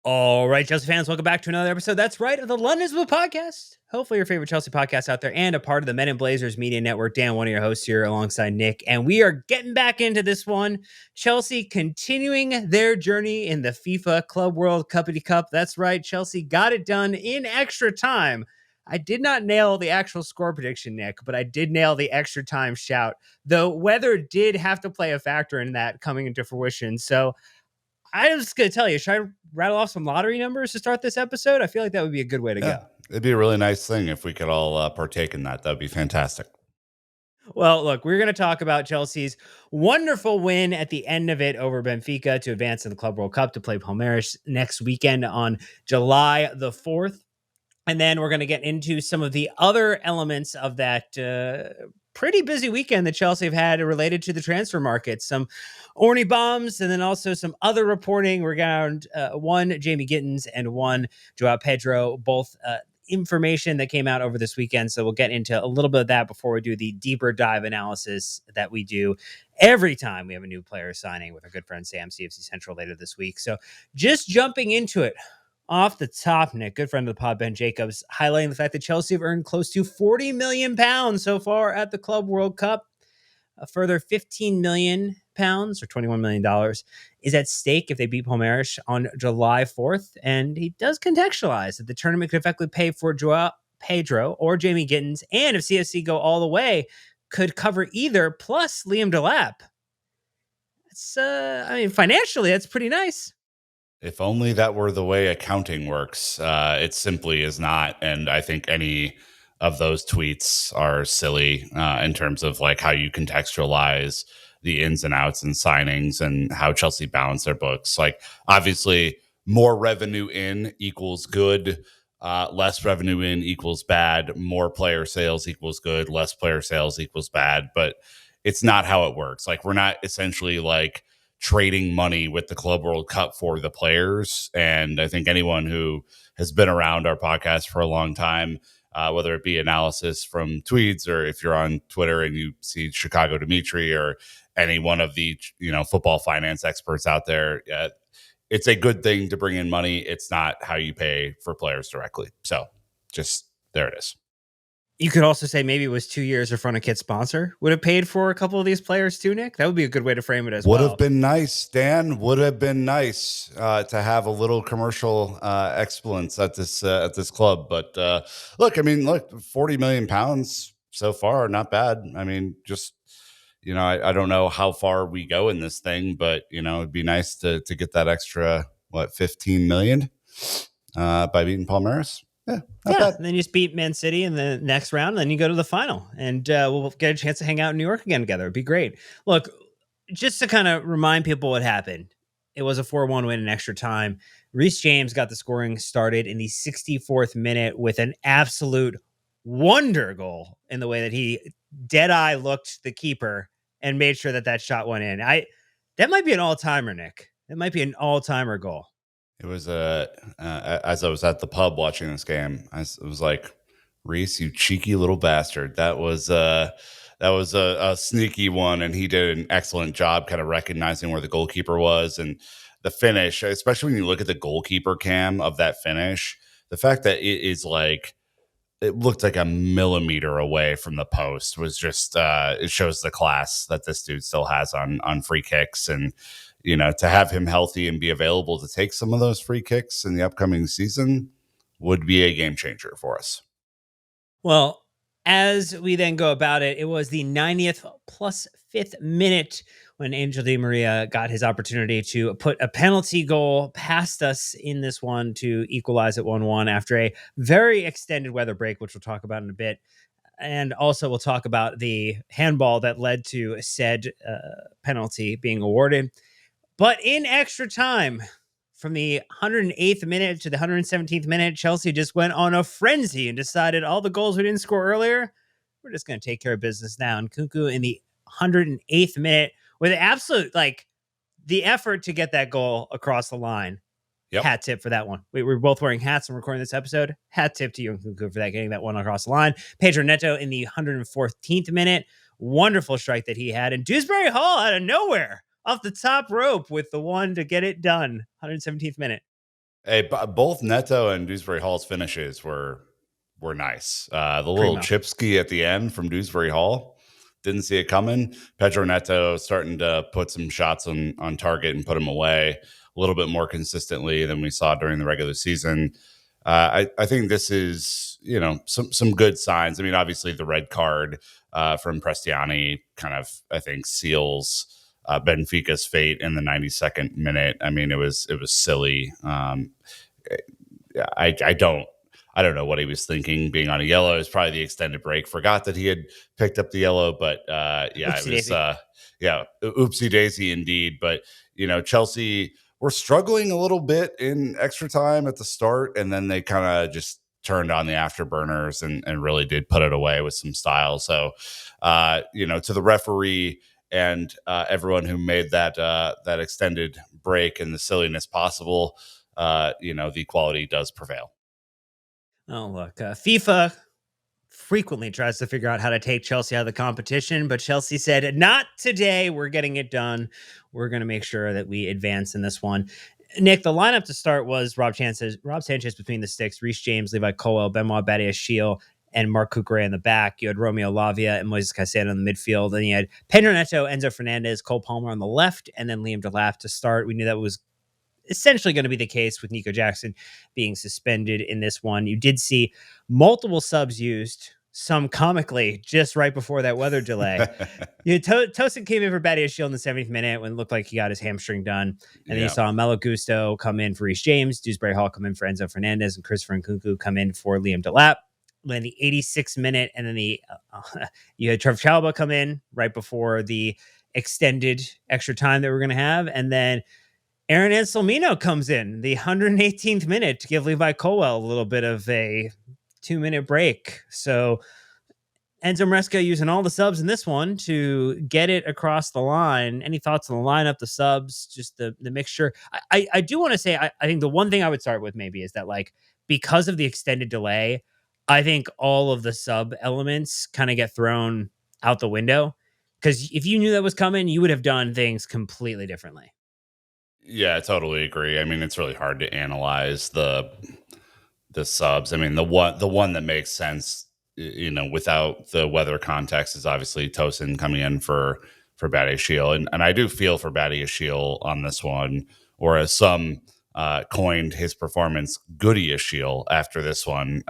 All right, Chelsea fans, welcome back to another episode. That's right, of the London Blue podcast. Hopefully, your favorite Chelsea podcast out there and a part of the Men in Blazers Media Network. Dan, one of your hosts here alongside Nick, and we are getting back into this one. Chelsea continuing their journey in the FIFA Club World Cuppity Cup. That's right, Chelsea got it done in extra time. I did not nail the actual score prediction, Nick, but I did nail the extra time shout, though weather did have to play a factor in that coming into fruition. So I was going to tell you, should I rattle off some lottery numbers to start this episode? I feel like that would be a good way to go. It'd be a really nice thing if we could all partake in that. That'd be fantastic. Well, look, we're going to talk about Chelsea's wonderful win at the end of it over Benfica to advance in the Club World Cup to play Palmeiras next weekend on July the 4th. And then we're going to get into some of the other elements of that pretty busy weekend that Chelsea have had related to the transfer market. Some Orny bombs, and then also some other reporting regarding one Jamie Gittins and one Joao Pedro, both information that came out over this weekend. So we'll get into a little bit of that before we do the deeper dive analysis that we do every time we have a new player signing with our good friend Sam, CFC Central, later this week. So just jumping into it. Off the top, Nick, good friend of the pod, Ben Jacobs, highlighting the fact that Chelsea have earned close to £40 million so far at the Club World Cup. A further £15 million or $21 million is at stake if they beat Palmeiras on July 4th. And he does contextualize that the tournament could effectively pay for Joao Pedro or Jamie Gittins, and if CFC go all the way, could cover either, plus Liam Delap. It's, financially, that's pretty nice. If only that were the way accounting works. It simply is not. And I think any of those tweets are silly in terms of like how you contextualize the ins and outs and signings and how Chelsea balance their books. Like, obviously, more revenue in equals good. Less revenue in equals bad. More player sales equals good. Less player sales equals bad. But it's not how it works. Like, we're not essentially like trading money with the Club World Cup for the players. And I think anyone who has been around our podcast for a long time, whether it be analysis from tweets or if you're on Twitter and you see Chicago Dimitri or any one of the football finance experts out there, it's a good thing to bring in money. It's not how you pay for players directly. So just there it is. You could also say maybe it was 2 years in front of kit sponsor would have paid for a couple of these players too, Nick. That would be a good way to frame it as well. Would have been nice, Dan. Would have been nice to have a little commercial excellence at this club. But look, £40 million so far, not bad. I mean, just I don't know how far we go in this thing, but it'd be nice to get that extra 15 million by beating Palmeiras. And then you just beat Man City in the next round, and then you go to the final, and we'll get a chance to hang out in New York again together. It'd be great. Look, just to kind of remind people what happened, it was a 4-1 win in extra time. Reece James got the scoring started in the 64th minute with an absolute wonder goal in the way that he dead-eye looked the keeper and made sure that shot went in. That might be an all-timer, Nick. It might be an all-timer goal. It was as I was at the pub watching this game, I was like, Reece, you cheeky little bastard. That was a sneaky one, and he did an excellent job kind of recognizing where the goalkeeper was and the finish, especially when you look at the goalkeeper cam of that finish, the fact that it looked like a millimeter away from the post was just it shows the class that this dude still has on free kicks. And to have him healthy and be available to take some of those free kicks in the upcoming season would be a game changer for us. Well, as we then go about it, it was the 90th plus 5th minute when Angel Di Maria got his opportunity to put a penalty goal past us in this one to equalize at 1-1 after a very extended weather break, which we'll talk about in a bit. And also we'll talk about the handball that led to said penalty being awarded. But in extra time, from the 108th minute to the 117th minute, Chelsea just went on a frenzy and decided all the goals we didn't score earlier, we're just going to take care of business now. And Kunku in the 108th minute with absolute, the effort to get that goal across the line. Yep. Hat tip for that one. We were both wearing hats and recording this episode. Hat tip to you and Kunku for that, getting that one across the line. Pedro Neto in the 114th minute. Wonderful strike that he had. And Dewsbury Hall out of nowhere, off the top rope with the one to get it done. 117th minute. Hey, both Neto and Dewsbury Hall's finishes were nice. The little Primo. chip ski at the end from Dewsbury Hall, didn't see it coming. Pedro Neto starting to put some shots on target and put them away a little bit more consistently than we saw during the regular season. I think this is, some good signs. I mean, obviously the red card from Prestiani kind of, I think, seals Benfica's fate in the 92nd minute. I mean, it was silly. I don't know what he was thinking being on a yellow. It was probably the extended break. Forgot that he had picked up the yellow, but yeah, it Oopsie was daisy. yeah, oopsie daisy indeed. But Chelsea were struggling a little bit in extra time at the start, and then they kind of just turned on the afterburners and really did put it away with some style. So to the referee and everyone who made that extended break and the silliness possible, the quality does prevail. Oh, look, FIFA frequently tries to figure out how to take Chelsea out of the competition, but Chelsea said, not today. We're getting it done. We're going to make sure that we advance in this one. Nick, the lineup to start was Rob Sanchez between the sticks, Reece James, Levi Colwell, Benoit Badiashile, and Mark Cucurella in the back. You had Romeo Lavia and Moises Caicedo in the midfield. And you had Pedro Neto, Enzo Fernandez, Cole Palmer on the left, and then Liam Delap to start. We knew that was essentially going to be the case with Nico Jackson being suspended in this one. You did see multiple subs used, some comically, just right before that weather delay. Tosin came in for Badiashile in the 70th minute when it looked like he got his hamstring done. And then you Yeah. saw Malo Gusto come in for Reece James, Dewsbury Hall come in for Enzo Fernandez, and Christopher Nkunku come in for Liam Delap. Then the 86th minute, and then you had Trevor Chalba come in right before the extended extra time that we're going to have. And then Aaron Anselmino comes in the 118th minute to give Levi Colwell a little bit of a 2-minute break. So Enzo Maresca using all the subs in this one to get it across the line. Any thoughts on the lineup, the subs, just the mixture? I do want to say, I think the one thing I would start with maybe is that, like, because of the extended delay, I think all of the sub elements kind of get thrown out the window. Because if you knew that was coming, you would have done things completely differently. Yeah, I totally agree. I mean, it's really hard to analyze the subs. I mean, the one that makes sense, without the weather context, is obviously Tosin coming in for Batty Shield, and I do feel for Batty Shield on this one, or as some coined his performance, Goody Shield after this one.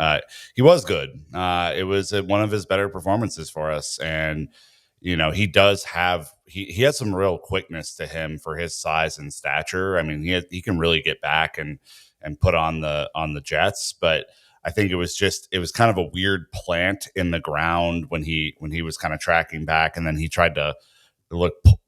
He was good. It was one of his better performances for us, and he has some real quickness to him for his size and stature. I mean, he can really get back and put on the jets, but I think it was kind of a weird plant in the ground when he was kind of tracking back, and then he tried to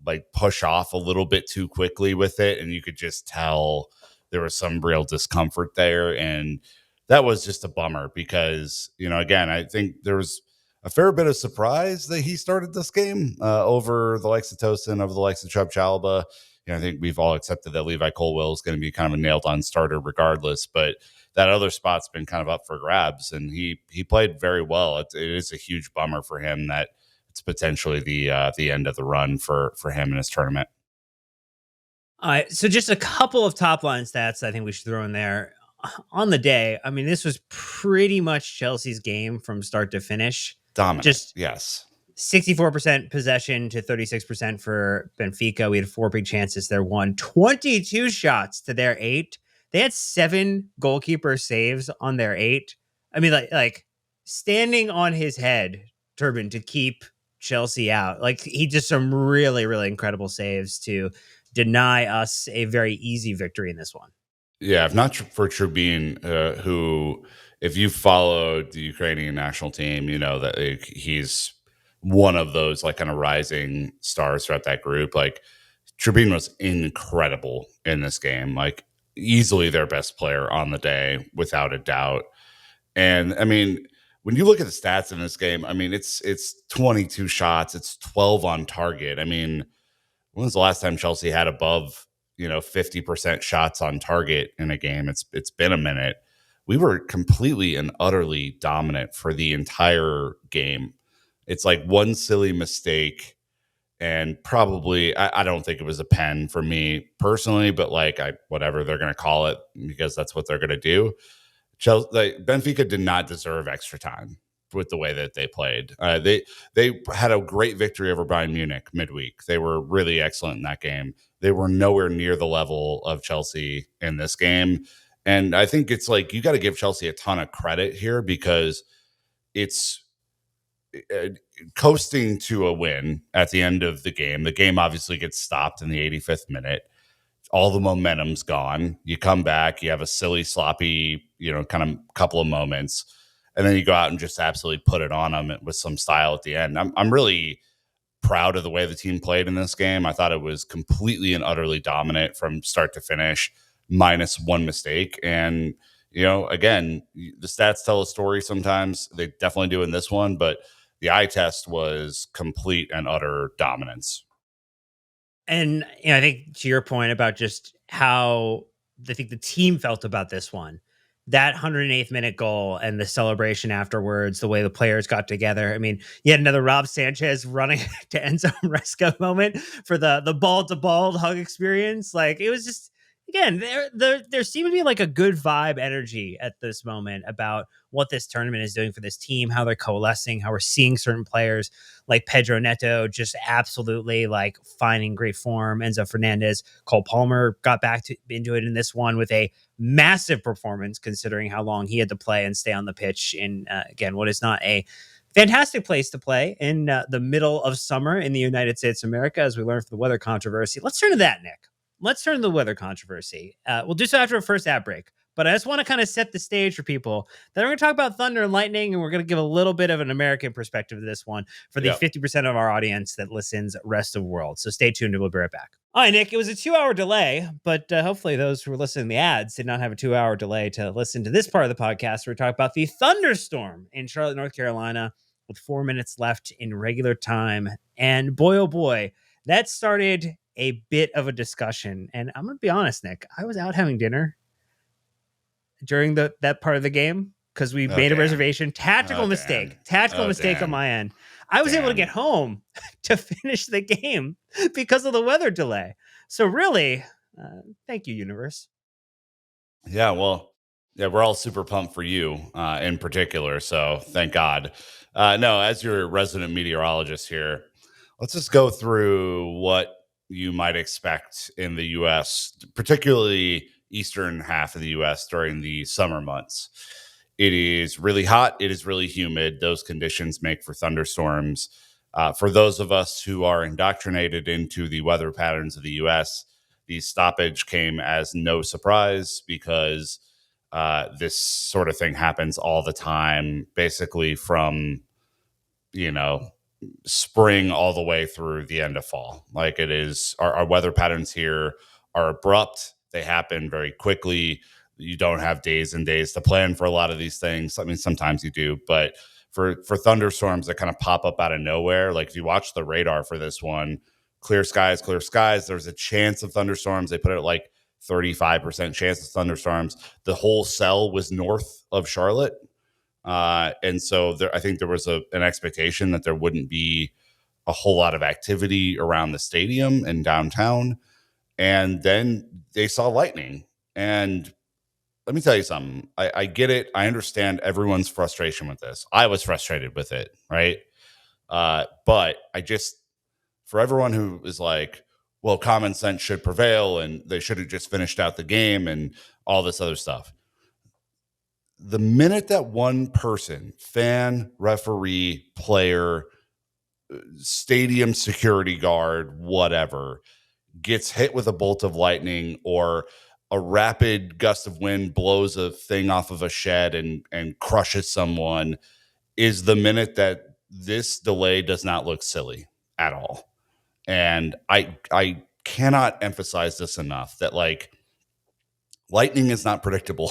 like push off a little bit too quickly with it, and you could just tell there was some real discomfort there, and that was just a bummer because again, I think there was a fair bit of surprise that he started this game over the likes of Tosin, over the likes of Trub Chalaba. I think we've all accepted that Levi Colwell is going to be kind of a nailed on starter regardless, but that other spot's been kind of up for grabs, and he played very well. It is a huge bummer for him that it's potentially the end of the run for him in his tournament. All right, so just a couple of top line stats I think we should throw in there. On the day, I mean, this was pretty much Chelsea's game from start to finish. Dominant, Just yes. 64% possession to 36% for Benfica. We had 4 big chances. There won 22 shots to their 8. They had 7 goalkeeper saves on their 8. I mean, like standing on his head, Turbin, to keep Chelsea out. Like, he did some really, really incredible saves to deny us a very easy victory in this one. Yeah, if not for Trubin, who, if you followed the Ukrainian national team, you know that he's one of those like kind of rising stars throughout that group. Like Trubin was incredible in this game, like easily their best player on the day, without a doubt. And I mean, when you look at the stats in this game, I mean, it's 22 shots, it's 12 on target. I mean, when was the last time Chelsea had above 50% shots on target in a game? It's been a minute. We were completely and utterly dominant for the entire game. It's like one silly mistake and probably I don't think it was a pen for me personally, but like I whatever they're going to call it because that's what they're going to do. Chelsea, like, Benfica did not deserve extra time with the way that they played. They had a great victory over Bayern Munich midweek. They were really excellent in that game. They were nowhere near the level of Chelsea in this game, and I think it's like you got to give Chelsea a ton of credit here because it's uh, coasting to a win at the end of the game. The game obviously gets stopped in the 85th minute. All the momentum's gone. You come back, you have a silly, sloppy, kind of couple of moments, and then you go out and just absolutely put it on them with some style at the end. I'm really proud of the way the team played in this game. I thought it was completely and utterly dominant from start to finish, minus one mistake. And, again, the stats tell a story sometimes. They definitely do in this one, but the eye test was complete and utter dominance. And I think to your point about just how I think the team felt about this one, that 108th minute goal and the celebration afterwards, the way the players got together. I mean, you had another Rob Sanchez running to Enzo Maresca moment for the ball to ball hug experience. Like it was just again, there seemed to be like a good vibe energy at this moment about what this tournament is doing for this team, how they're coalescing, how we're seeing certain players like Pedro Neto just absolutely like finding great form. Enzo Fernandez, Cole Palmer got into it in this one with a massive performance considering how long he had to play and stay on the pitch in again what is not a fantastic place to play in the middle of summer in the United States of America, as we learned from the weather controversy. Let's turn to that, Nick. Let's turn to the weather controversy. We'll do so after a first ad break. But I just want to kind of set the stage for people that we're going to talk about thunder and lightning, and we're going to give a little bit of an American perspective to this one for the 50% of our audience that listens rest of the world. So stay tuned and we'll be right back. All right, Nick, it was a 2-hour delay, but hopefully those who were listening to the ads did not have a 2-hour delay to listen to this part of the podcast where we talk about the thunderstorm in Charlotte, North Carolina with 4 minutes left in regular time. And boy, oh boy, that started a bit of a discussion. And I'm going to be honest, Nick, I was out having dinner during that part of the game because we made a reservation. Tactical mistake on my end. I was able to get home to finish the game because of the weather delay. So really, thank you, universe. Yeah, well, yeah, we're all super pumped for you in particular. So thank God. No, as your resident meteorologist here, let's just go through what you might expect in the U.S., particularly eastern half of the U.S. during the summer months. It is really hot. It is really humid. Those conditions make for thunderstorms. For those of us who are indoctrinated into the weather patterns of the U.S., the stoppage came as no surprise because this sort of thing happens all the time, basically from, you know, spring all the way through the end of fall. Like it is, our weather patterns here are abrupt. They happen very quickly. You don't have days and days to plan for a lot of these things. I mean, sometimes you do, but for thunderstorms that kind of pop up out of nowhere, like if you watch the radar for this one, clear skies, clear skies. There's a chance of thunderstorms. They put it like 35% chance of thunderstorms. The whole cell was north of Charlotte. And so I think there was an expectation that there wouldn't be a whole lot of activity around the stadium and downtown. And then they saw lightning. And let me tell you something. I get it. I understand everyone's frustration with this. I was frustrated with it, right? But for everyone who is like, well, common sense should prevail and they should have just finished out the game and all this other stuff. The minute that one person, fan, referee, player, stadium security guard, whatever, gets hit with a bolt of lightning or a rapid gust of wind blows a thing off of a shed and crushes someone, is the minute that this delay does not look silly at all. And I cannot emphasize this enough that like lightning is not predictable.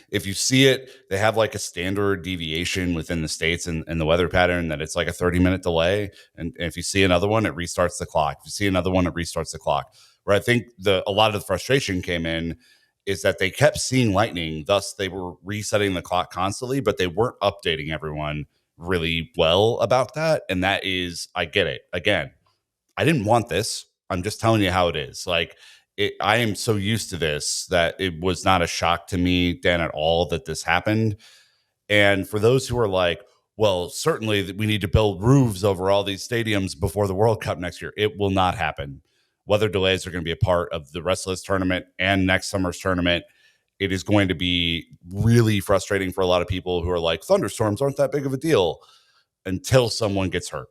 If you see it, they have like a standard deviation within the states and the weather pattern that it's like a 30-minute delay. And if you see another one, it restarts the clock. If you see another one, it restarts the clock. Where I think a lot of the frustration came in is that they kept seeing lightning, thus they were resetting the clock constantly, but they weren't updating everyone really well about that. And that is, I get it. Again, I didn't want this. I'm just telling you how it is. Like, I am so used to this that it was not a shock to me, Dan, at all that this happened. And for those who are like, well, certainly that we need to build roofs over all these stadiums before the World Cup next year, it will not happen. Weather delays are going to be a part of the rest of this tournament and next summer's tournament. It is going to be really frustrating for a lot of people who are like, thunderstorms aren't that big of a deal until someone gets hurt.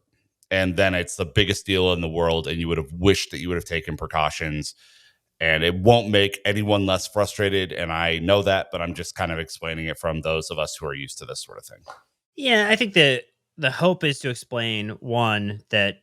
And then it's the biggest deal in the world. And you would have wished that you would have taken precautions, and it won't make anyone less frustrated. And I know that, but I'm just kind of explaining it from those of us who are used to this sort of thing. Yeah, I think that the hope is to explain one that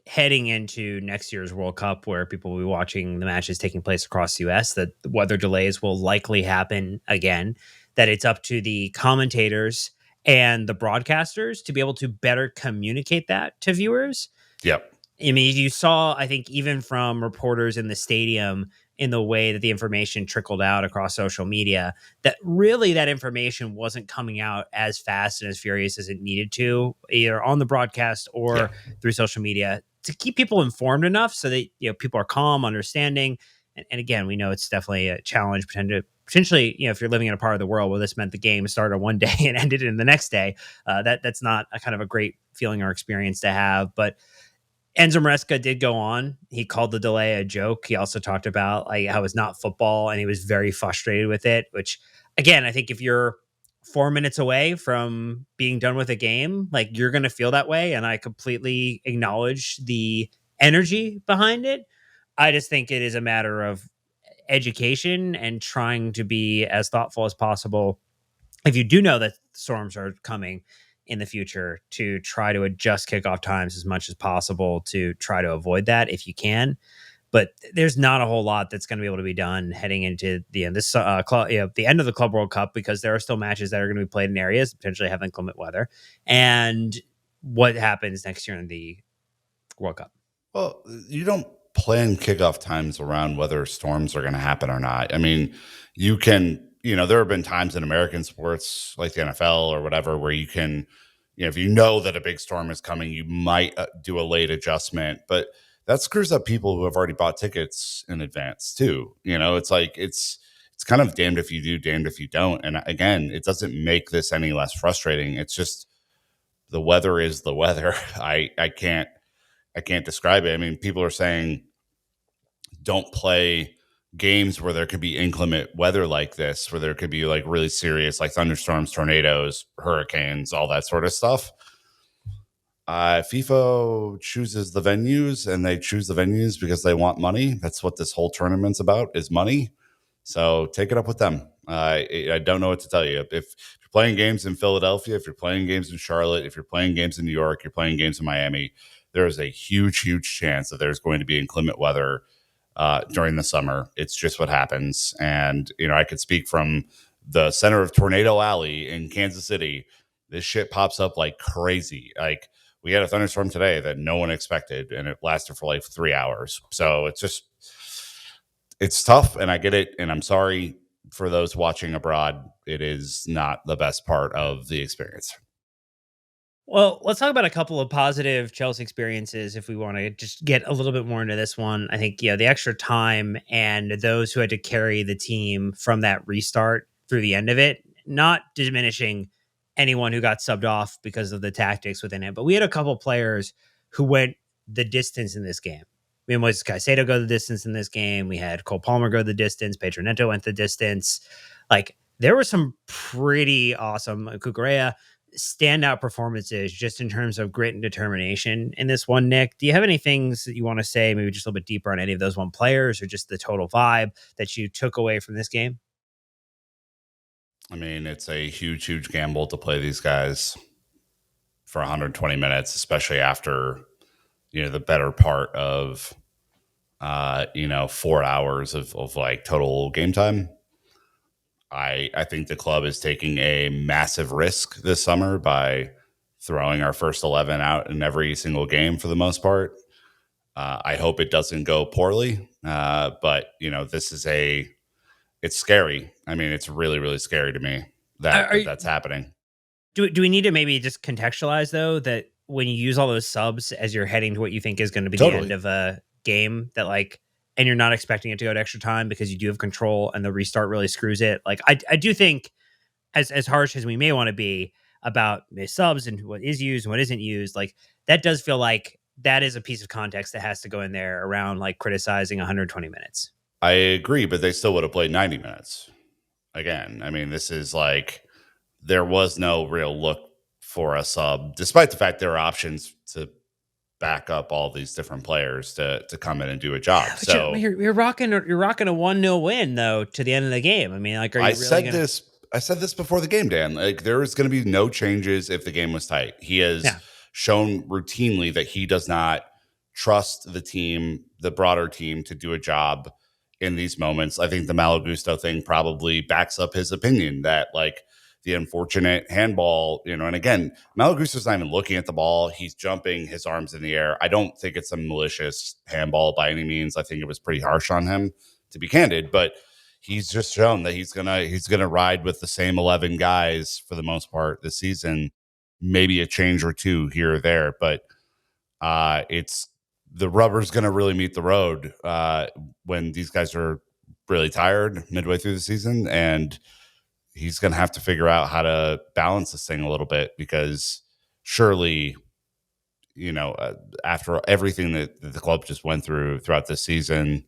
heading into next year's World Cup, where people will be watching the matches taking place across the US, that the weather delays will likely happen again, that it's up to the commentators and the broadcasters to be able to better communicate that to viewers. Yep. I mean, you saw, I think, even from reporters in the stadium, in the way that the information trickled out across social media, that really that information wasn't coming out as fast and as furious as it needed to, either on the broadcast Yeah. or through social media, to keep people informed enough so that people are calm, understanding. And again, we know it's definitely a challenge potentially, if you're living in a part of the world where this meant the game started one day and ended in the next day, that's not a kind of a great feeling or experience to have. But Enzo Maresca did go on. He called the delay a joke. He also talked about like how it's not football, and he was very frustrated with it. Which, again, I think if you're 4 minutes away from being done with a game, like you're going to feel that way, and I completely acknowledge the energy behind it. I just think it is a matter of education and trying to be as thoughtful as possible if you do know that storms are coming in the future, to try to adjust kickoff times as much as possible to try to avoid that if you can. But there's not a whole lot that's going to be able to be done heading into the end this the end of the Club World Cup, because there are still matches that are going to be played in areas that potentially have inclement weather, and what happens next year in the World Cup. Well, you don't plan kickoff times around whether storms are going to happen or not. I mean, you can, there have been times in American sports like the NFL or whatever where you can, if you know that a big storm is coming, you might do a late adjustment, but that screws up people who have already bought tickets in advance too. It's like it's kind of damned if you do, damned if you don't. And again, it doesn't make this any less frustrating. It's just the weather is the weather. I can't describe it. I mean, people are saying don't play games where there could be inclement weather like this, where there could be like really serious, like thunderstorms, tornadoes, hurricanes, all that sort of stuff. FIFA chooses the venues, and they choose the venues because they want money. That's what this whole tournament's about, is money. So take it up with them. I don't know what to tell you. If you're playing games in Philadelphia, if you're playing games in Charlotte, if you're playing games in New York, you're playing games in Miami, there is a huge, huge chance that there's going to be inclement weather during the summer. It's just what happens. And, I could speak from the center of Tornado Alley in Kansas City. This shit pops up like crazy. Like, we had a thunderstorm today that no one expected, and it lasted for like 3 hours. So it's tough, and I get it. And I'm sorry for those watching abroad. It is not the best part of the experience. Well, let's talk about a couple of positive Chelsea experiences if we want to just get a little bit more into this one. I think, the extra time and those who had to carry the team from that restart through the end of it, not diminishing anyone who got subbed off because of the tactics within it, but we had a couple players who went the distance in this game. We had Moises Caicedo go the distance in this game. We had Cole Palmer go the distance. Pedro Neto went the distance. Like, there were some pretty awesome Kukurea standout performances just in terms of grit and determination in this one. Nick, do you have any things that you want to say, maybe just a little bit deeper on any of those one players, or just the total vibe that you took away from this game? I mean, it's a huge, huge gamble to play these guys for 120 minutes, especially after, the better part of, 4 hours of like total game time. I think the club is taking a massive risk this summer by throwing our first 11 out in every single game for the most part. I hope it doesn't go poorly, but it's scary. I mean, it's really, really scary to me Are, that are, that's happening. do we need to maybe just contextualize though that when you use all those subs as you're heading to what you think is going to be the end Totally. of a game that like, and you're not expecting it to go to extra time because you do have control and the restart really screws it. Like I do think as harsh as we may want to be about the subs and what is used and what isn't used, like that does feel like that is a piece of context that has to go in there around like criticizing 120 minutes. I agree, but they still would have played 90 minutes. Again, I mean, this is like there was no real look for a sub, despite the fact there are options to back up all these different players to come in and do a job. But So you're rocking a 1-0 win though to the end of the game. I mean, like, are I you really said gonna? this. I said this before the game, Dan. Like there is going to be no changes if the game was tight. He has Yeah, shown routinely that he does not trust the team, the broader team, to do a job in these moments. I think the Malagusto thing probably backs up his opinion that like the unfortunate handball, and again, Malagusto's not even looking at the ball. He's jumping his arms in the air. I don't think it's a malicious handball by any means. I think it was pretty harsh on him, to be candid, but he's just shown that he's gonna ride with the same 11 guys for the most part this season, maybe a change or two here or there, but it's the rubber's gonna really meet the road when these guys are really tired midway through the season, and he's gonna have to figure out how to balance this thing a little bit because surely after everything that the club just went through throughout this season,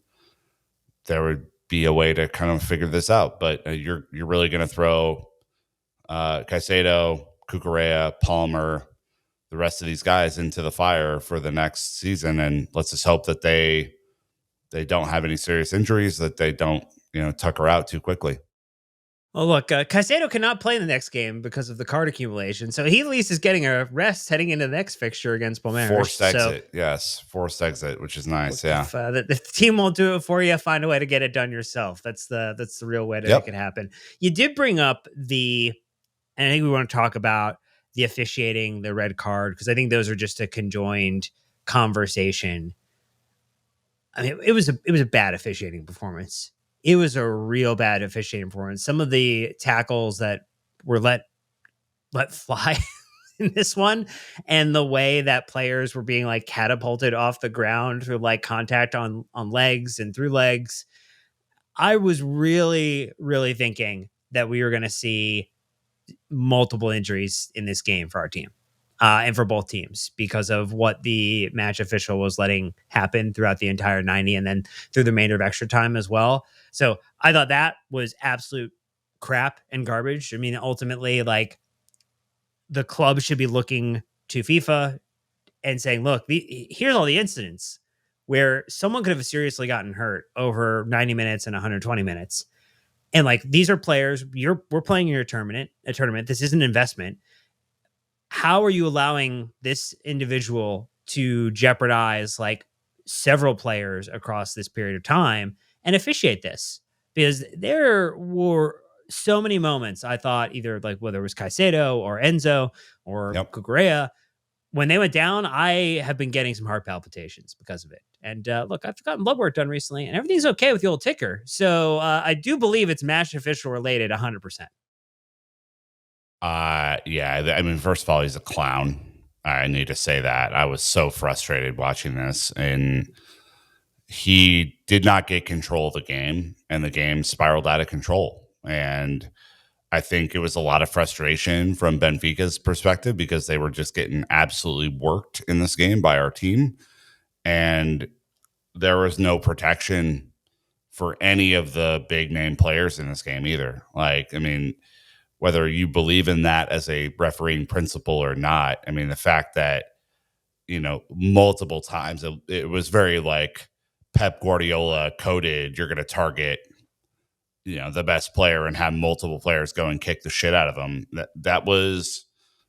there would be a way to kind of figure this out. But you're really going to throw Caicedo, Cucurella, Palmer, the rest of these guys into the fire for the next season, and let's just hope that they don't have any serious injuries, that they don't tucker out too quickly. well, look, Caicedo cannot play in the next game because of the card accumulation, so he at least is getting a rest heading into the next fixture against Palmeiras. Forced So, exit, yes, forced exit, which is nice. look, Yeah. if the team won't do it for you, find a way to get it done yourself. That's the real way to make Yep. it happen. You did bring up and I think we want to talk about the officiating, the red card, because I think those are just a conjoined conversation. I mean, it was a bad officiating performance. It was a real bad officiating performance. Some of the tackles that were let fly in this one, and the way that players were being like catapulted off the ground through like contact on legs and through legs. I was really, really thinking that we were going to see multiple injuries in this game for our team. And for both teams because of what the match official was letting happen throughout the entire 90 and then through the remainder of extra time as well. So I thought that was absolute crap and garbage. I mean, ultimately, like the club should be looking to FIFA and saying, look, here's all the incidents where someone could have seriously gotten hurt over 90 minutes and 120 minutes. And like these are players, we're playing in a tournament. This is an investment. How are you allowing this individual to jeopardize like several players across this period of time and officiate this? Because there were so many moments I thought either like whether it was Caicedo or Enzo or Yep. Cucurella, when they went down, I have been getting some heart palpitations because of it. And look, I've gotten blood work done recently, and everything's okay with the old ticker. So I do believe it's match official related 100%. Yeah. I mean, first of all, he's a clown. I need to say that. I was so frustrated watching this, and he did not get control of the game, and the game spiraled out of control. And I think it was a lot of frustration from Benfica's perspective because they were just getting absolutely worked in this game by our team. And there was no protection for any of the big name players in this game either. Like, I mean, whether you believe in that as a refereeing principle or not, I mean, the fact that, multiple times it was very like Pep Guardiola coded, you're going to target, the best player and have multiple players go and kick the shit out of them. That was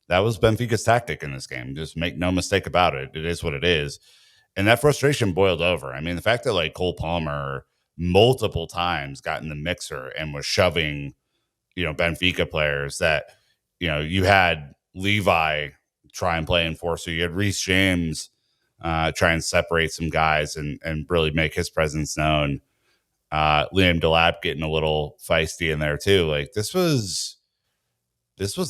Benfica's tactic in this game. Just make no mistake about it. It is what it is. And that frustration boiled over. I mean, the fact that like Cole Palmer multiple times got in the mixer and was shoving, Benfica players that, you had Levi try and play enforcer. You had Reece James try and separate some guys and really make his presence known. Liam Delap getting a little feisty in there too. Like this was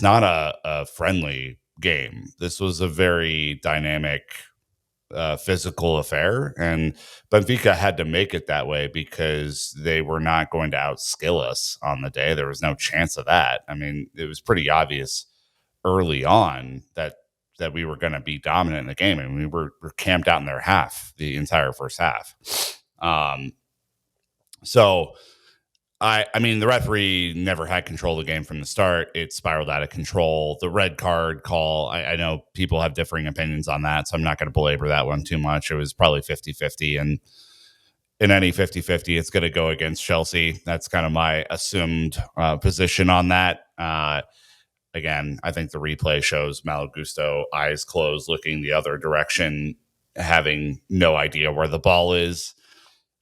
not a friendly game. This was a very dynamic, physical affair, and Benfica had to make it that way because they were not going to outskill us on the day. There was no chance of that. I mean, it was pretty obvious early on that we were going to be dominant in the game, and we're camped out in their half the entire first half. Um, so I mean, the referee never had control of the game from the start. It spiraled out of control. The red card call, I know people have differing opinions on that, so I'm not going to belabor that one too much. It was probably 50-50, and in any 50-50, it's going to go against Chelsea. That's kind of my assumed position on that. Again, I think the replay shows Malo Gusto, eyes closed, looking the other direction, having no idea where the ball is.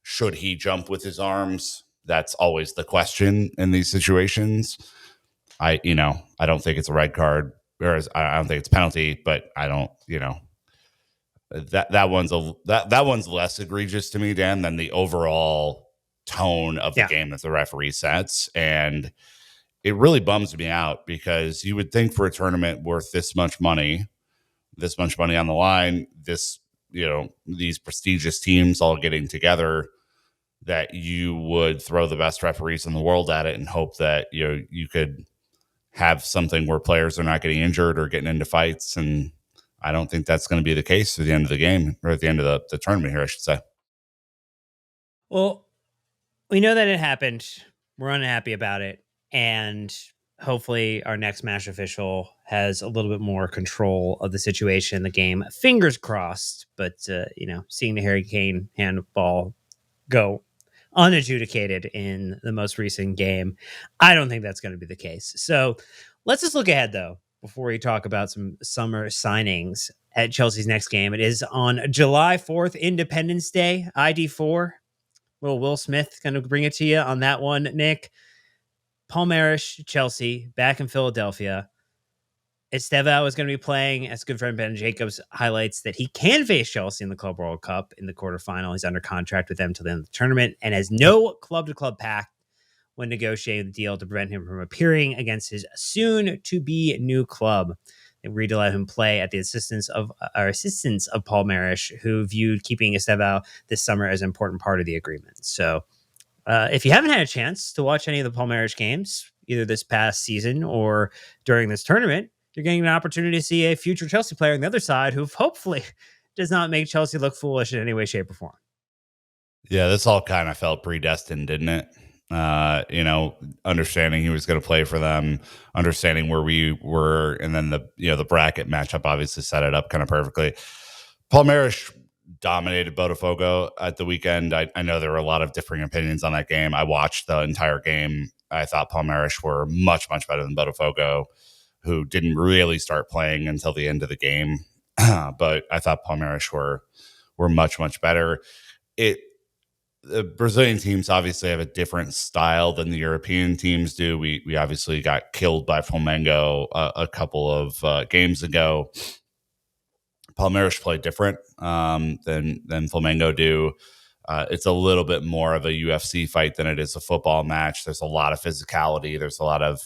Should he jump with his arms? That's always the question in these situations. I don't think it's a red card, whereas I don't think it's a penalty, but I don't, that one's less egregious to me, Dan, than the overall tone of the Yeah. game that the referee sets. And it really bums me out because you would think for a tournament worth this much money on the line, these prestigious teams all getting together, that you would throw the best referees in the world at it and hope that you could have something where players are not getting injured or getting into fights. And I don't think that's going to be the case at the end of the game, or at the end of the tournament here, I should say. Well, we know that it happened. We're unhappy about it. And hopefully our next match official has a little bit more control of the situation in the game. Fingers crossed. But, seeing the Harry Kane handball go unadjudicated in the most recent game, I don't think that's going to be the case. So let's just look ahead, though, before we talk about some summer signings at Chelsea's next game. It is on July 4th, Independence Day, ID4. Will Smith kind of bring it to you on that one, Nick? Palmeiras, Chelsea, back in Philadelphia. Estevao is going to be playing. As good friend Ben Jacobs highlights that he can face Chelsea in the Club World Cup in the quarterfinal. He's under contract with them till the end of the tournament and has no club-to-club pact when negotiating the deal to prevent him from appearing against his soon-to-be new club. They agreed to let him play at the assistance of Palmeiras, who viewed keeping Estevao this summer as an important part of the agreement. So if you haven't had a chance to watch any of the Palmeiras games, either this past season or during this tournament, you're getting an opportunity to see a future Chelsea player on the other side who hopefully does not make Chelsea look foolish in any way, shape, or form. Yeah, this all kind of felt predestined, didn't it? Understanding he was going to play for them, understanding where we were, and then the bracket matchup obviously set it up kind of perfectly. Palmeiras dominated Botafogo at the weekend. I know there were a lot of differing opinions on that game. I watched the entire game. I thought Palmeiras were much, much better than Botafogo, who didn't really start playing until the end of the game. But I thought Palmeiras were much, much better. The Brazilian teams obviously have a different style than the European teams do. We obviously got killed by Flamengo a couple of games ago. Palmeiras play different than Flamengo do. It's a little bit more of a UFC fight than it is a football match. There's a lot of physicality. There's a lot of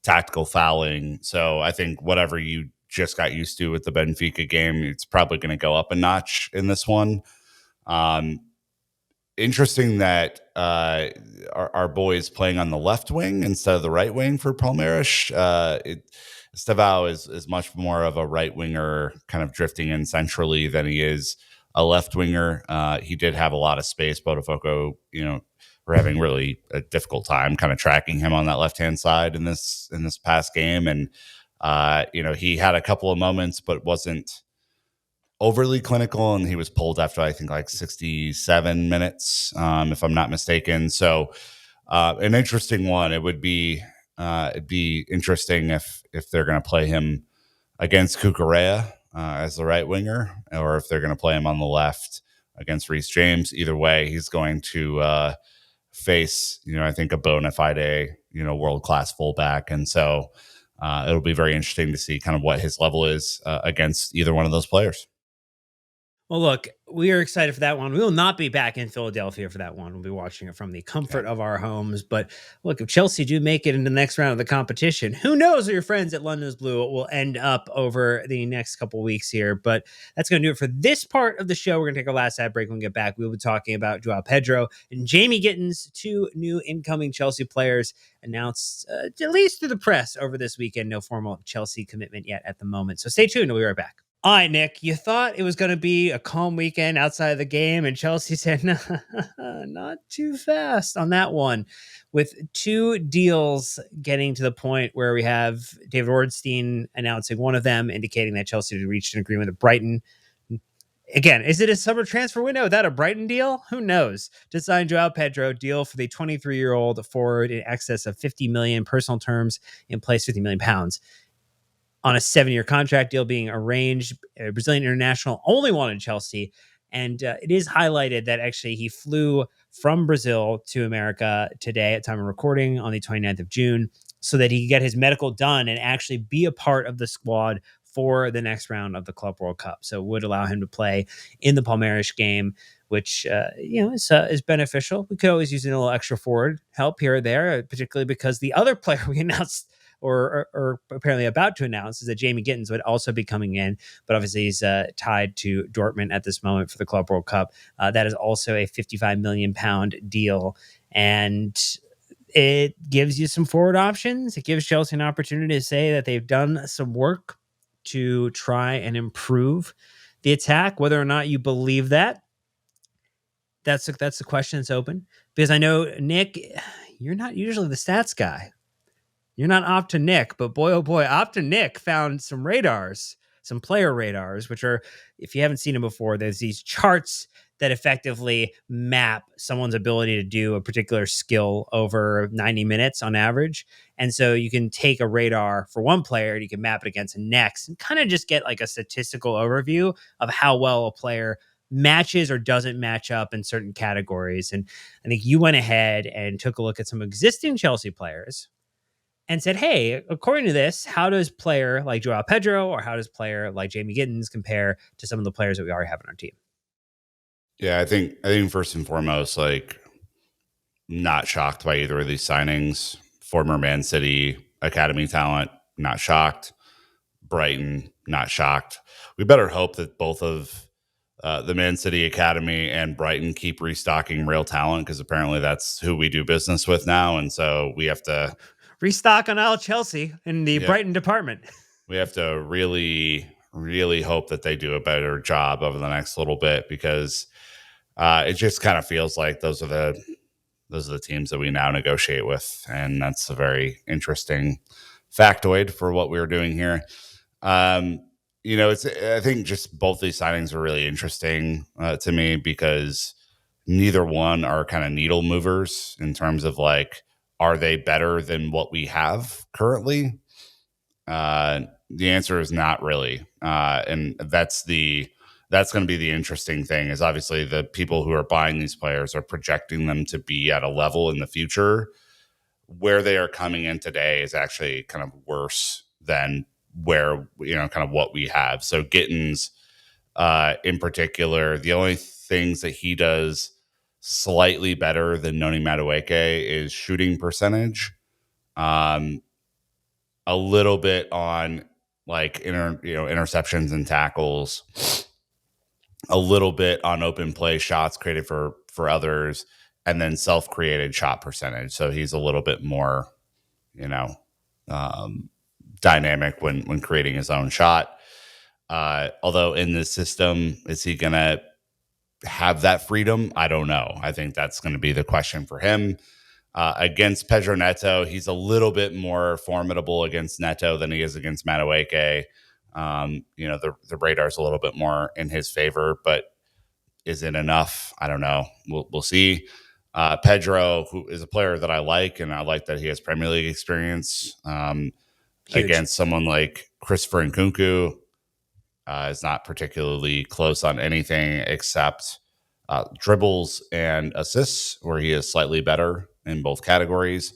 tactical fouling. So I think whatever you just got used to with the Benfica game, it's probably going to go up a notch in this one. Interesting that our boy is playing on the left wing instead of the right wing for Palmeiras. Estevao is much more of a right winger, kind of drifting in centrally than he is a left winger. He did have a lot of space. Botafogo, we're having really a difficult time kind of tracking him on that left hand side in this past game, and he had a couple of moments, but wasn't overly clinical, and he was pulled after I think like 67 minutes, if I'm not mistaken. So an interesting one. It'd be interesting if they're going to play him against Cucurella as the right winger, or if they're going to play him on the left against Reece James. Either way, he's going to face, I think, a bona fide, world class fullback, and so it'll be very interesting to see kind of what his level is against either one of those players. Well, look, we are excited for that one. We will not be back in Philadelphia for that one. We'll be watching it from the Okay. comfort of our homes. But look, if Chelsea do make it into the next round of the competition, who knows where your friends at London's Blue will end up over the next couple of weeks here. But that's going to do it for this part of the show. We're going to take our last ad break when we get back. We'll be talking about Joao Pedro and Jamie Gittins, two new incoming Chelsea players announced, at least through the press over this weekend. No formal Chelsea commitment yet at the moment. So stay tuned. We'll be right back. All right, Nick, you thought it was going to be a calm weekend outside of the game, and Chelsea said, no, not too fast on that one. With two deals getting to the point where we have David Ornstein announcing one of them, indicating that Chelsea had reached an agreement with Brighton. Again, is it a summer transfer window? Is that a Brighton deal? Who knows? To sign Joao Pedro, deal for the 23-year-old forward in excess of 50 million personal terms, in place 50 million pounds on a 7-year contract deal being arranged. A Brazilian international only wanted Chelsea. And it is highlighted that actually he flew from Brazil to America today at time of recording on the 29th of June so that he could get his medical done and actually be a part of the squad for the next round of the Club World Cup. So it would allow him to play in the Palmeiras game, which is beneficial. We could always use a little extra forward help here or there, particularly because the other player we announced or apparently about to announce is that Jamie Gittins would also be coming in, but obviously he's tied to Dortmund at this moment for the Club World Cup. That is also a 55 million pound deal, and it gives you some forward options. It gives Chelsea an opportunity to say that they've done some work to try and improve the attack. Whether or not you believe that, that's the question that's open. Because I know, Nick, you're not usually the stats guy. You're not Opta Nick, but boy, oh boy, Opta Nick found some radars, some player radars, which are, if you haven't seen them before, there's these charts that effectively map someone's ability to do a particular skill over 90 minutes on average. And so you can take a radar for one player and you can map it against the next and kind of just get like a statistical overview of how well a player matches or doesn't match up in certain categories. And I think you went ahead and took a look at some existing Chelsea players and said, hey, according to this, how does player like Joao Pedro or how does player like Jamie Gittins compare to some of the players that we already have on our team? Yeah, I think first and foremost, like, not shocked by either of these signings. Former Man City academy talent, not shocked. Brighton, not shocked. We better hope that both of the Man City Academy and Brighton keep restocking real talent, because apparently that's who we do business with now, and so we have to Restock on all Chelsea in the yeah Brighton department. we have to really really hope that they do a better job over the next little bit, because it just kind of feels like those are the teams that we now negotiate with, and that's a very interesting factoid for what we were doing here. Um, it's I think just both these signings are really interesting to me, because neither one are kind of needle movers in terms of, like, are they better than what we have currently? The answer is not really, and that's going to be the interesting thing. Is obviously the people who are buying these players are projecting them to be at a level in the future where they are coming in today is actually kind of worse than where, kind of what we have. So Gittins, in particular, the only things that he does slightly better than Noni Madueke is shooting percentage, um, a little bit on, like, interceptions and tackles, a little bit on open play shots created for others, and then self created shot percentage. So he's a little bit more, you know, um, dynamic when creating his own shot. Although in this system, is he going to have that freedom? I don't know. I think that's going to be the question for him. Against Pedro Neto, he's a little bit more formidable against Neto than he is against Madueke. The radar's a little bit more in his favor, but is it enough? I don't know. We'll see. Pedro, who is a player that I like, and I like that he has Premier League experience, Huge. against someone like Christopher Nkunku, is not particularly close on anything except dribbles and assists, where he is slightly better in both categories.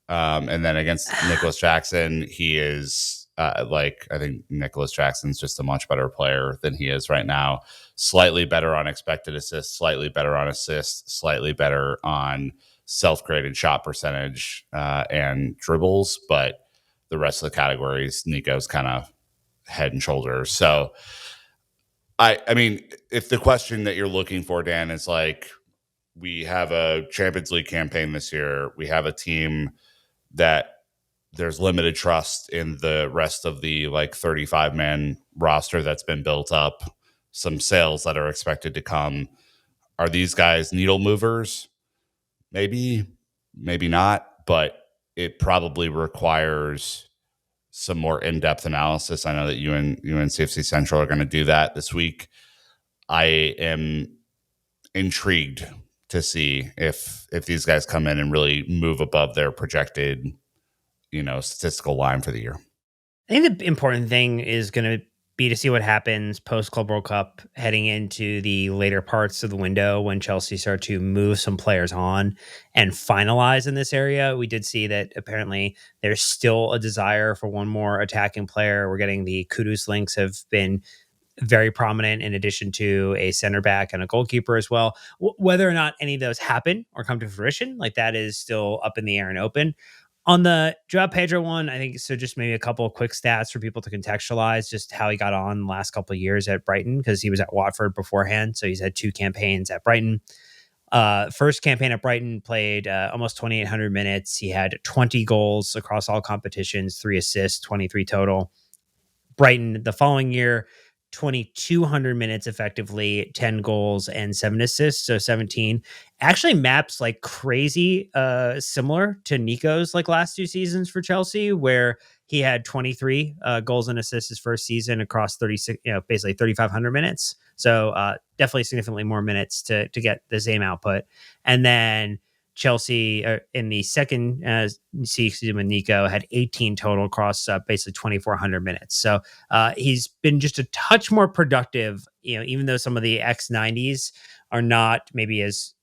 And then against Nicholas Jackson, he is Like I think Nicholas Jackson's just a much better player than he is right now. Slightly better on expected assists, slightly better on assists, slightly better on self-created shot percentage and dribbles, but the rest of the categories, Nico's kind of head and shoulders. So I mean, if the question that you're looking for, Dan, is like, we have a Champions League campaign this year, we have a team that there's limited trust in the rest of the like 35 man roster that's been built up, some sales that are expected to come. Are these guys needle movers? Maybe, maybe not, but it probably requires some more in-depth analysis. I know that you and CFC Central are going to do that this week. I am intrigued to see if these guys come in and really move above their projected, statistical line for the year. I think the important thing is going to be to see what happens post Club World Cup heading into the later parts of the window when Chelsea start to move some players on and finalize in this area. We did see that apparently there's still a desire for one more attacking player. We're getting the Kudus links have been very prominent in addition to a center back and a goalkeeper as well. Whether or not any of those happen or come to fruition, like that is still up in the air and open. On the Joao Pedro one, I think so. Just maybe a couple of quick stats for people to contextualize just how he got on the last couple of years at Brighton, because he was at Watford beforehand. So he's had 2 campaigns at Brighton. First campaign at Brighton, played almost 2,800 minutes. He had 20 goals across all competitions, 3 assists, 23 total. Brighton the following year, 2,200 minutes effectively, 10 goals and 7 assists, so 17. Actually maps like crazy similar to Nico's like last 2 seasons for Chelsea, where he had 23 goals and assists his first season across 36, basically 3,500 minutes. So definitely significantly more minutes to get the same output. And then Chelsea in the second season with Nico had 18 total across basically 2,400 minutes. So he's been just a touch more productive, even though some of the X90s are not maybe as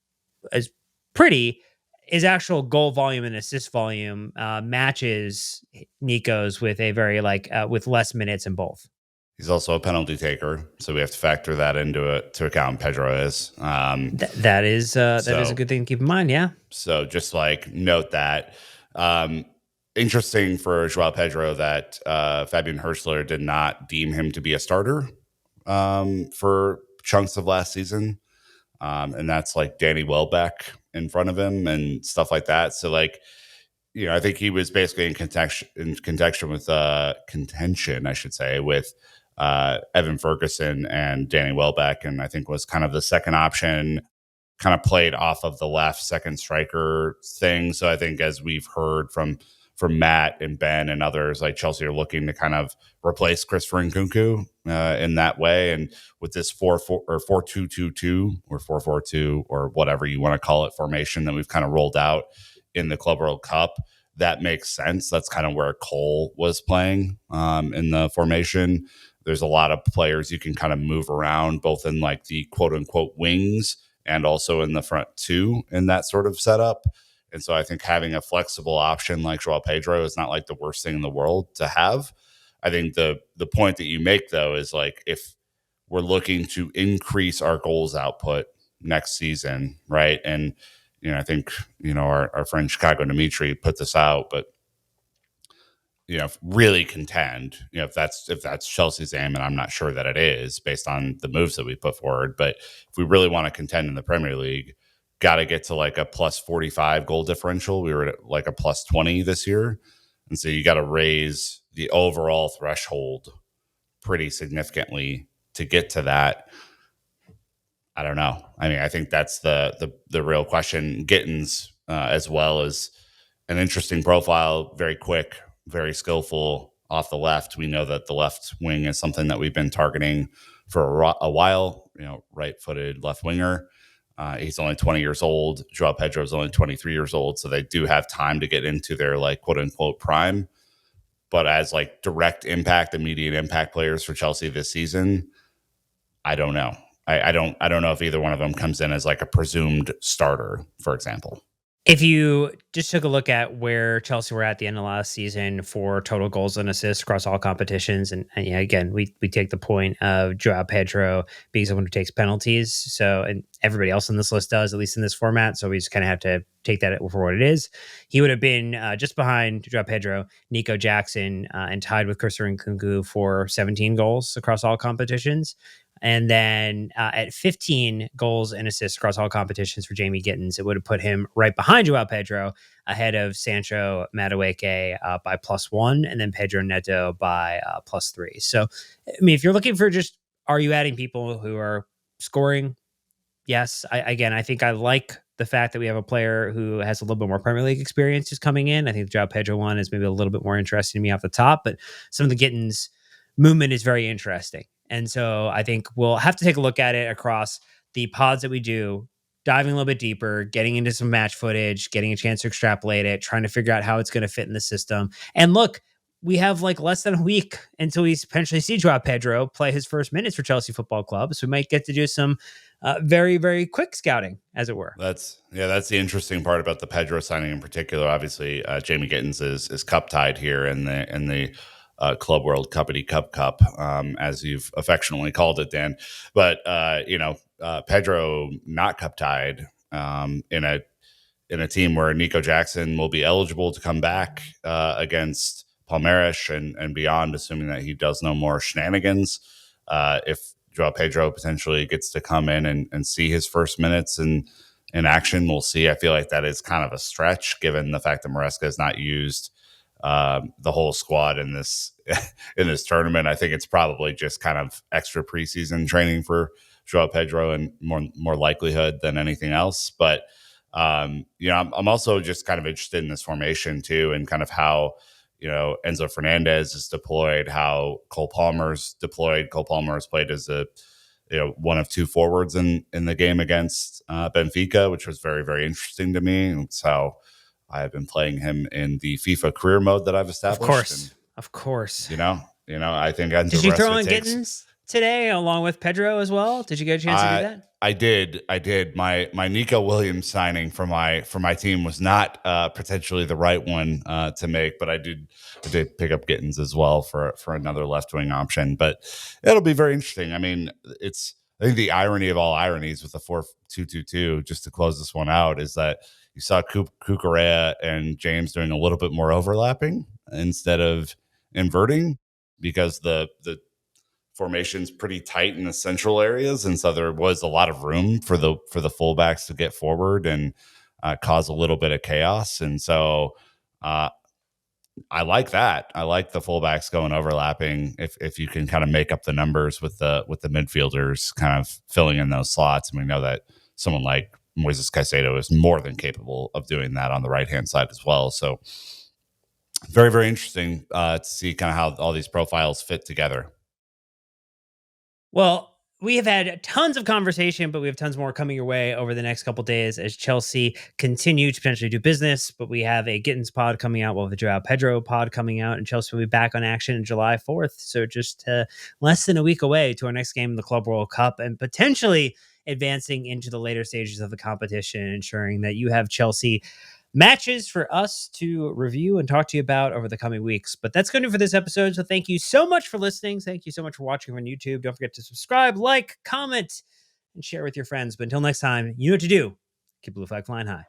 pretty. His actual goal volume and assist volume matches Nico's with a very with less minutes in both. He's also a penalty taker, so we have to factor that into it to account. Pedro is. That is a good thing to keep in mind. Yeah. So just like note that. Interesting for Joao Pedro that Fabian Hirschler did not deem him to be a starter for chunks of last season. And that's like Danny Welbeck in front of him and stuff like that. So like, I think he was basically in contention with contention, I should say, with Evan Ferguson and Danny Welbeck, and I think was kind of the second option, kind of played off of the left second striker thing. So I think, as we've heard from Matt and Ben and others, like Chelsea are looking to kind of replace Christopher Nkunku in that way. And with this 4-4 or 4-2-2-2 or 4-4-2 or whatever you want to call it formation that we've kind of rolled out in the Club World Cup, that makes sense. That's kind of where Cole was playing in the formation. There's a lot of players you can kind of move around, both in like the quote unquote wings and also in the front 2 in that sort of setup. And so I think having a flexible option like Joao Pedro is not like the worst thing in the world to have. I think the point that you make, though, is like, if we're looking to increase our goals output next season, right? And, I think, our friend Chicago Dimitri put this out, but really contend, if that's Chelsea's aim, and I'm not sure that it is based on the moves that we put forward, but if we really want to contend in the Premier League, got to get to like a plus 45 goal differential. We were at like a plus 20 this year. And so you got to raise the overall threshold pretty significantly to get to that. I don't know. I mean, I think that's the real question. Gittins, as well, as an interesting profile, very quick, very skillful off the left. We know that the left wing is something that we've been targeting for a while. Right-footed left winger. He's only 20 years old. Joao Pedro is only 23 years old, so they do have time to get into their like quote unquote prime. But as like direct impact, immediate impact players for Chelsea this season, I don't know. I don't know if either one of them comes in as like a presumed starter, for example. If you just took a look at where Chelsea were at the end of last season for total goals and assists across all competitions, and yeah, again, we take the point of Joao Pedro being someone who takes penalties. So, and everybody else on this list does, at least in this format. So we just kind of have to take that for what it is. He would have been just behind Joao Pedro, Nico Jackson, and tied with Christopher Nkunku for 17 goals across all competitions. And then at 15 goals and assists across all competitions for Jamie Gittins, it would have put him right behind Joao Pedro, ahead of Sancho Madueke by +1, and then Pedro Neto by +3. So, I mean, if you're looking for just, are you adding people who are scoring? Yes. I think I like the fact that we have a player who has a little bit more Premier League experience just coming in. I think the Joao Pedro one is maybe a little bit more interesting to me off the top, but some of the Gittins movement is very interesting. And so I think we'll have to take a look at it across the pods that we do, diving a little bit deeper, getting into some match footage, getting a chance to extrapolate it, trying to figure out how it's going to fit in the system. And look, we have like less than a week until we potentially see Joao Pedro play his first minutes for Chelsea Football Club. So we might get to do some very, very quick scouting, as it were. That's the interesting part about the Pedro signing in particular. Obviously, Jamie Gittins is cup tied here in the Club World Cuppity Cup, as you've affectionately called it, Dan. But Pedro not cup tied in a team where Nico Jackson will be eligible to come back against Palmeiras and beyond, assuming that he does no more shenanigans. If Joao Pedro potentially gets to come in and see his first minutes in action, we'll see. I feel like that is kind of a stretch given the fact that Maresca has not used the whole squad in this in this tournament. I think it's probably just kind of extra preseason training for Joao Pedro and more likelihood than anything else. But I'm also just kind of interested in this formation too, and kind of how Enzo Fernandez is deployed, how Cole Palmer's deployed. Cole Palmer has played as a one of two forwards in the game against Benfica, which was very, very interesting to me. It's how I have been playing him in the FIFA career mode that I've Of established. course. Of course. I think Enzo Did you throw Maresca in takes. Gittins today along with Pedro as well? Did you get a chance to do I that? I did. My Nico Williams signing for my team was not potentially the right one to make, but I did pick up Gittins as well for another left wing option. But it'll be very interesting. I mean, I think the irony of all ironies with the 4-2-2-2, just to close this one out, is that you saw Cucurella and James doing a little bit more overlapping instead of inverting, because the formation's pretty tight in the central areas, and so there was a lot of room for the fullbacks to get forward and cause a little bit of chaos. And so uh, I like that. I like the fullbacks going overlapping if you can kind of make up the numbers with the midfielders kind of filling in those slots. And we know that someone like Moises Caicedo is more than capable of doing that on the right hand side as well. So very, very interesting to see kind of how all these profiles fit together. Well, we have had tons of conversation, but we have tons more coming your way over the next couple days as Chelsea continue to potentially do business. But we have a Gittins pod coming out, we'll have the Joao Pedro pod coming out, and Chelsea will be back on action on July 4th. So just less than a week away to our next game in the Club World Cup, and potentially advancing into the later stages of the competition, ensuring that you have Chelsea matches for us to review and talk to you about over the coming weeks. But that's going to do for this episode. So thank you so much for listening. Thank you so much for watching on YouTube. Don't forget to subscribe, like, comment, and share with your friends. But until next time, you know what to do. Keep blue flag flying high.